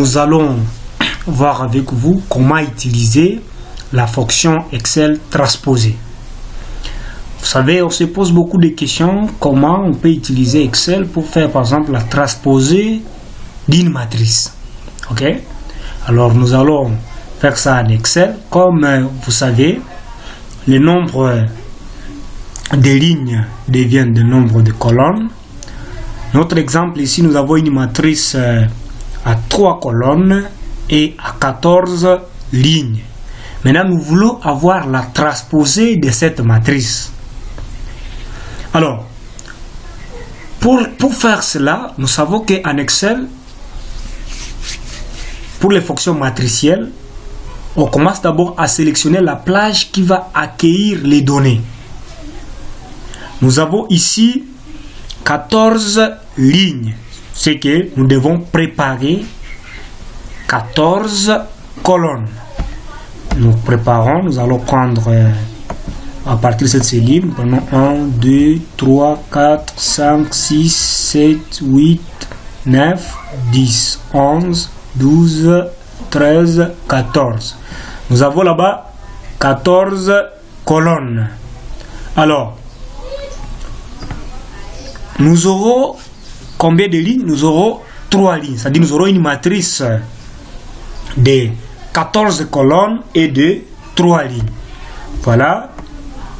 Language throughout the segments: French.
Nous allons voir avec vous comment utiliser la fonction Excel transposée. Vous savez, on se pose beaucoup de questions. Comment on peut utiliser Excel pour faire par exemple la transposée d'une matrice. Ok? Alors nous allons faire ça en Excel. Comme vous savez, le nombre de lignes devient le nombre de colonnes. Notre exemple ici, nous avons une matrice à 3 colonnes et à 14 lignes. Maintenant, nous voulons avoir la transposée de cette matrice. Alors, pour faire cela, nous savons qu'en Excel, pour les fonctions matricielles, on commence d'abord à sélectionner la plage qui va accueillir les données. Nous avons ici 14 lignes. C'est que nous devons préparer 14 colonnes. Nous préparons, nous allons prendre à partir de cette cellule, nous prenons 1, 2, 3, 4, 5, 6, 7, 8, 9, 10, 11, 12, 13, 14. Nous avons là-bas 14 colonnes. Alors, nous aurons combien de lignes? Nous aurons 3 lignes. C'est-à-dire nous aurons une matrice de 14 colonnes et de 3 lignes. Voilà.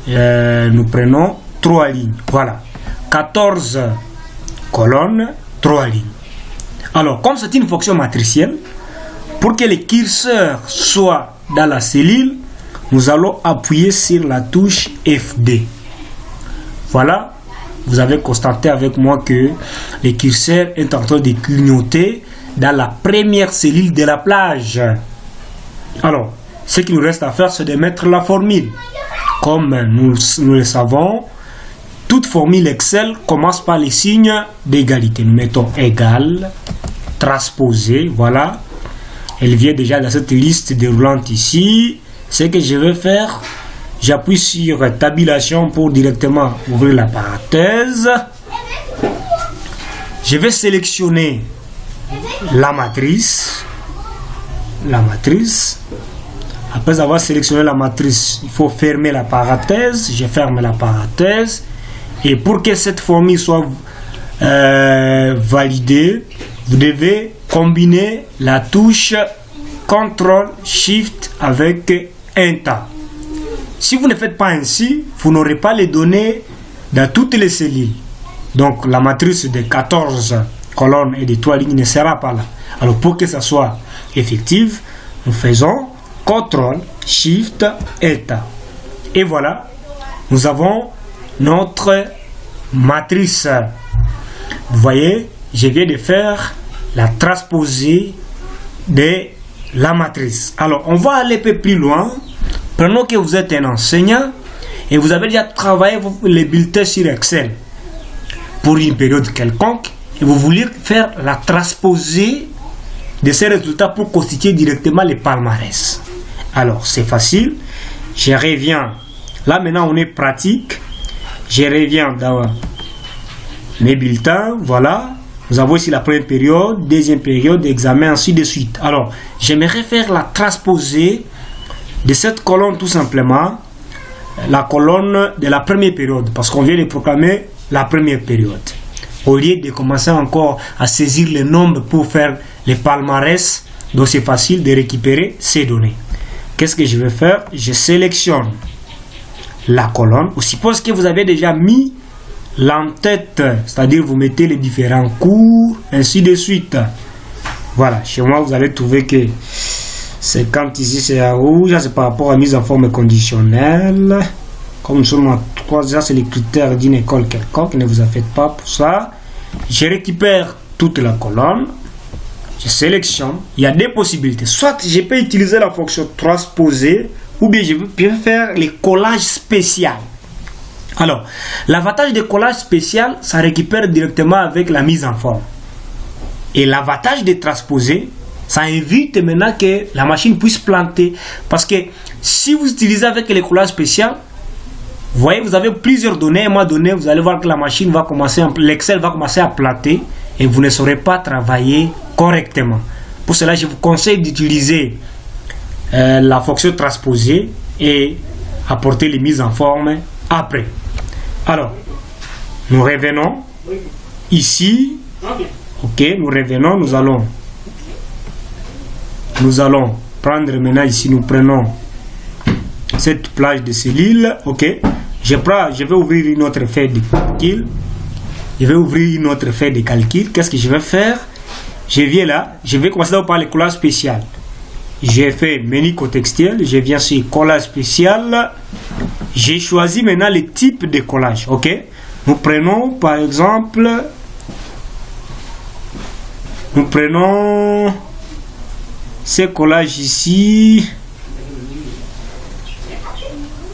Nous prenons 3 lignes. Voilà. 14 colonnes, 3 lignes. Alors, comme c'est une fonction matricielle, pour que le curseur soit dans la cellule, nous allons appuyer sur la touche FD. Voilà. Vous avez constaté avec moi que le curseur est en train de clignoter dans la première cellule de la plage. Alors, ce qu'il nous reste à faire, c'est de mettre la formule. Comme nous le savons, toute formule Excel commence par les signes d'égalité. Nous mettons égal, transposé, voilà. Elle vient déjà dans cette liste déroulante ici. Ce que je vais faire, j'appuie sur tabulation pour directement ouvrir la parenthèse. Je vais sélectionner la matrice. Après avoir sélectionné la matrice, il faut fermer la parenthèse. Je ferme la parenthèse. Et pour que cette formule soit validée, vous devez combiner la touche CTRL-SHIFT avec Enter. Si vous ne faites pas ainsi, vous n'aurez pas les données dans toutes les cellules. Donc la matrice de 14 colonnes et de 3 lignes ne sera pas là. Alors pour que ça soit effectif, nous faisons CTRL-SHIFT Enter. Et voilà, nous avons notre matrice. Vous voyez, je viens de faire la transposée de la matrice. Alors on va aller un peu plus loin. Prenons que vous êtes un enseignant et vous avez déjà travaillé les bulletins sur Excel pour une période quelconque et vous voulez faire la transposée de ces résultats pour constituer directement les palmarès. Alors c'est facile. Je reviens. Là maintenant on est pratique. Je reviens dans mes bulletins. Voilà. Nous avons ici la première période, deuxième période, examen, ainsi de suite. Alors j'aimerais faire la transposée de cette colonne tout simplement, la colonne de la première période, parce qu'on vient de proclamer la première période. Au lieu de commencer encore à saisir les nombres pour faire les palmarès, donc c'est facile de récupérer ces données. Qu'est-ce que je vais faire? Je sélectionne la colonne. On suppose que vous avez déjà mis l'en-tête, c'est-à-dire vous mettez les différents cours, ainsi de suite. Voilà, chez moi vous allez trouver que 50 ici c'est à rouge, c'est par rapport à mise en forme conditionnelle. Comme nous sommes à 3, c'est les critères d'une école quelconque, ne vous en faites pas pour ça. Je récupère toute la colonne, je sélectionne. Il y a 2 possibilités. Soit je peux utiliser la fonction transposer, ou bien je peux faire les collages spéciaux. Alors, l'avantage des collages spéciaux, ça récupère directement avec la mise en forme. Et l'avantage de transposer, ça évite maintenant que la machine puisse planter. Parce que si vous utilisez avec les collages spéciaux, vous voyez, vous avez plusieurs données. À un moment donné, vous allez voir que la machine va commencer, l'Excel va commencer à planter et vous ne saurez pas travailler correctement. Pour cela, je vous conseille d'utiliser la fonction transposer et apporter les mises en forme après. Alors, nous revenons ici. Ok, nous revenons. Nous allons prendre maintenant ici, nous prenons cette plage de cellules. Ok, je vais ouvrir une autre feuille de calcul. Qu'est-ce que je vais faire? Je viens là, je vais commencer par le collage spécial. J'ai fait menu contextuel, je viens sur collage spécial. J'ai choisi maintenant le type de collage. Ok, nous prenons par exemple, ce collage ici.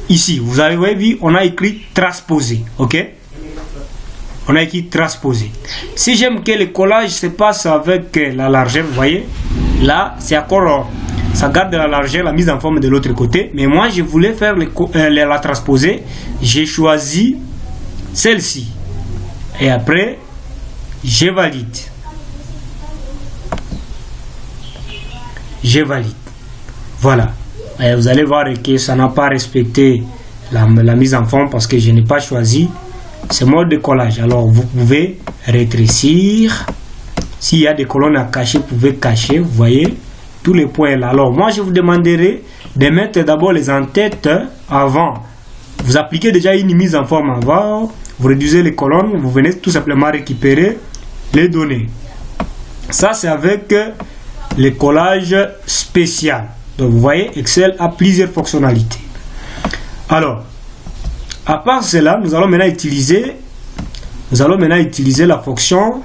Ici, vous avez vu, on a écrit transposer. Ok, on a écrit transposer. Si j'aime que le collage se passe avec la largeur, vous voyez, là, c'est encore, ça garde la largeur, la mise en forme de l'autre côté. Mais moi, je voulais faire la transposer. J'ai choisi celle-ci. Et après, je valide. Je valide. Voilà. Et vous allez voir que ça n'a pas respecté la mise en forme parce que je n'ai pas choisi ce mode de collage. Alors vous pouvez rétrécir. S'il y a des colonnes à cacher, vous pouvez cacher. Vous voyez tous les points là. Alors moi je vous demanderai de mettre d'abord les en-têtes avant. Vous appliquez déjà une mise en forme avant. Vous réduisez les colonnes. Vous venez tout simplement récupérer les données. Ça c'est avec le collage spécial. Donc vous voyez, Excel a plusieurs fonctionnalités. Alors, à part cela, nous allons maintenant utiliser la fonction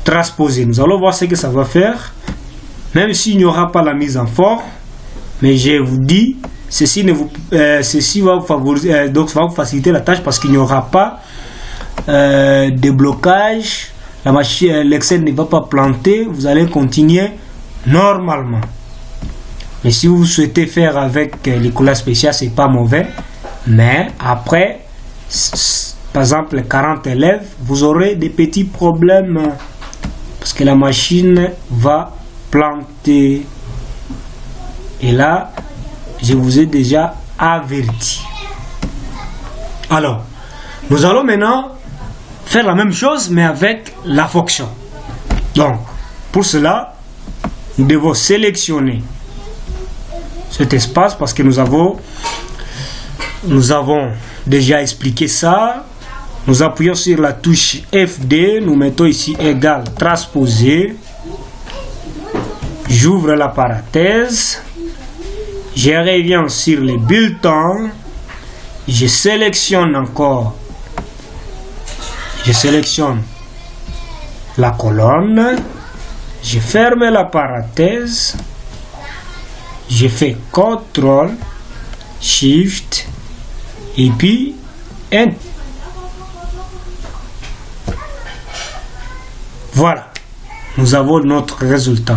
transposer. Nous allons voir ce que ça va faire, même s'il n'y aura pas la mise en forme. Mais je vous dis, ceci va vous favoriser, donc va vous faciliter la tâche parce qu'il n'y aura pas de blocage. La machine, l'Excel ne va pas planter. Vous allez continuer normalement. Mais si vous souhaitez faire avec les collages spéciaux, c'est pas mauvais. Mais après, par exemple, 40 élèves, vous aurez des petits problèmes parce que la machine va planter. Et là, je vous ai déjà averti. Alors, nous allons maintenant faire la même chose, mais avec la fonction. Donc, pour cela, nous devons sélectionner cet espace parce que nous avons déjà expliqué ça. Nous appuyons sur la touche FD, nous mettons ici égal transposer. J'ouvre la parenthèse, je reviens sur les bulletins, je sélectionne encore, je sélectionne la colonne, je ferme la parenthèse. Je fais CTRL, SHIFT et puis Enter. Voilà, nous avons notre résultat.